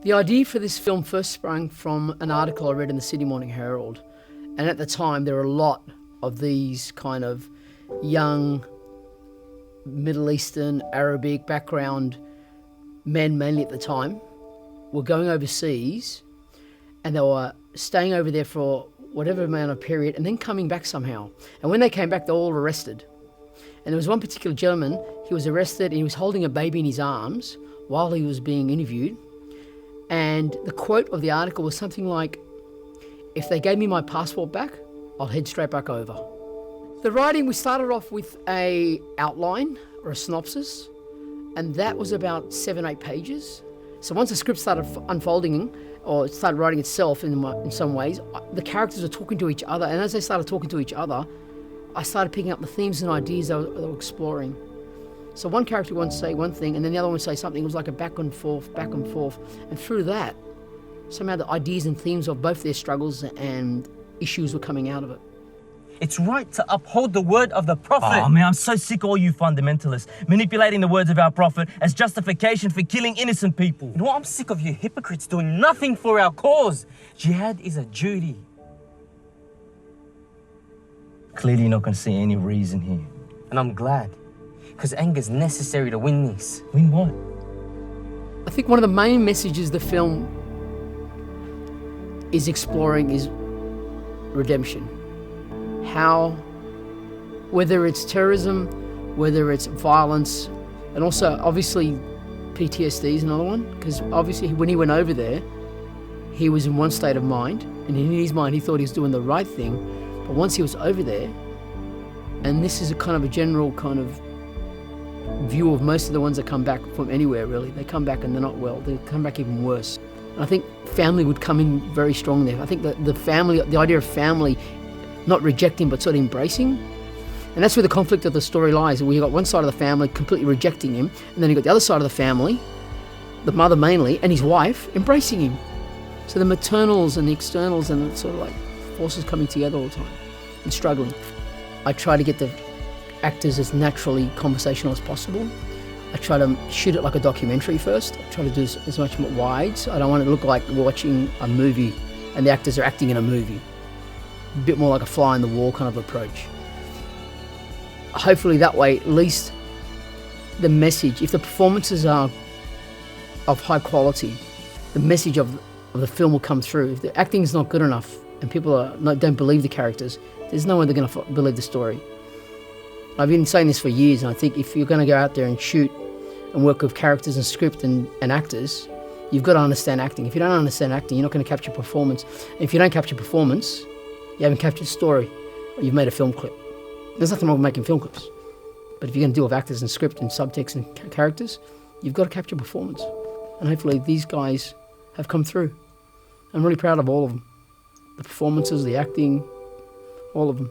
The idea for this film first sprang from an article I read in the Sydney Morning Herald. And at the time, there were a lot of these kind of young, Middle Eastern, Arabic background men, mainly at the time, were going overseas, and they were staying over there for whatever amount of period and then coming back somehow. And when they came back, they were all arrested. And there was one particular gentleman, he was arrested and he was holding a baby in his arms while he was being interviewed. And the quote of the article was something like, "If they gave me my passport back, I'll head straight back over." The writing, we started off with a outline or a synopsis, and that was about 7-8 pages. So once the script started unfolding, or it started writing itself in some ways, the characters were talking to each other, and as they started talking to each other, I started picking up the themes and ideas they were exploring. So one character would say one thing, and then the other one would say something. It was like a back and forth, and through that, somehow the ideas and themes of both their struggles and issues were coming out of it. It's right to uphold the word of the Prophet. Oh man, I'm so sick of all you fundamentalists manipulating the words of our Prophet as justification for killing innocent people. You know what? I'm sick of you hypocrites doing nothing for our cause. Jihad is a duty. Clearly you're not going to see any reason here. And I'm glad, because anger's necessary to win this. Win what? I think one of the main messages the film is exploring is redemption. How, whether it's terrorism, whether it's violence, and also obviously PTSD is another one, because obviously when he went over there, he was in one state of mind, and in his mind he thought he was doing the right thing, but once he was over there, and this is a kind of a general kind of view of most of the ones that come back from anywhere really, they come back and they're not well, they come back even worse. And I think family would come in very strong there. I think that the family, the idea of family, not rejecting but sort of embracing. And that's where the conflict of the story lies. Where you've got one side of the family completely rejecting him, and then you've got the other side of the family, the mother mainly, and his wife embracing him. So the maternals and the externals and the sort of like forces coming together all the time and struggling. I try to get the actors as naturally conversational as possible. I try to shoot it like a documentary first. I try to do as much wides. I don't want it to look like watching a movie and the actors are acting in a movie. A bit more like a fly on the wall kind of approach. Hopefully that way, at least the message, if the performances are of high quality, the message of the film will come through. If the acting is not good enough and people don't believe the characters, there's no way they're going to believe the story. I've been saying this for years, and I think if you're going to go out there and shoot and work with characters and script and actors, you've got to understand acting. If you don't understand acting, you're not going to capture performance. And if you don't capture performance, you haven't captured story, or you've made a film clip. There's nothing wrong with making film clips. But if you're going to deal with actors and script and subtext and characters, you've got to capture performance. And hopefully these guys have come through. I'm really proud of all of them. The performances, the acting, all of them.